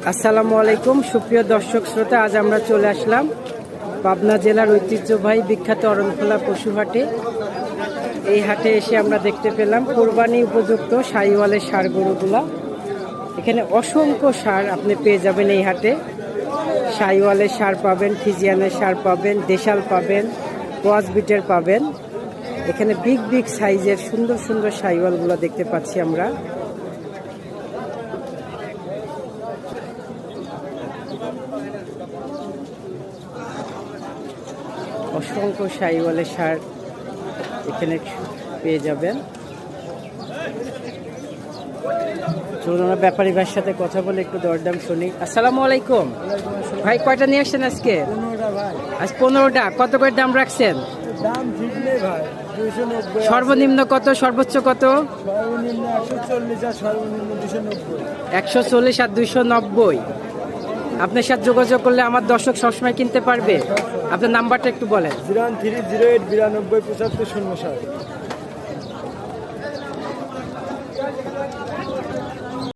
আসসালামু আলাইকুম সুপ্রিয় দর্শক শ্রোতা, আজ আমরা চলে আসলাম পাবনা জেলার ঐতিহ্যবাহী বিখ্যাত অরণখোলা পশু হাটে। এই হাটে এসে আমরা দেখতে পেলাম কোরবানি উপযুক্ত শাহিওয়ালের ষাঁড় গরুগুলা। এখানে অসংখ্য ষাঁড় আপনি পেয়ে যাবেন এই হাটে। শাহিওয়ালের ষাঁড় পাবেন, ফিজিয়ানের ষাঁড় পাবেন, দেশাল পাবেন, ক্রস বিটের পাবেন। এখানে বিগ বিগ সাইজের সুন্দর সুন্দর শাহিওয়ালগুলো দেখতে পাচ্ছি আমরা। অসংখ্য শাহিওয়ালের ষাঁড় এখানে পেয়ে যাবেন। চলুন আমরা ব্যাপারী ভাইয়ের সাথে কথা বলে একটু দরদাম শুনি। আসসালামু আলাইকুম ভাই, কয়টা নিয়ে আসছেন আজকে? 15টা ভাই। আজ 15টা। কত করে দাম রাখছেন? দাম ঠিক নেই ভাই, 290। সর্বনিম্ন কত, সর্বোচ্চ কত? সর্বনিম্ন 140 আর সর্বনিম্ন 290। 140 আর 290। আপনার সাথে যোগাযোগ করলে আমার দর্শক সবসময় কিনতে পারবে। আপনার নাম্বারটা একটু বলেন। 01308 92 75 07।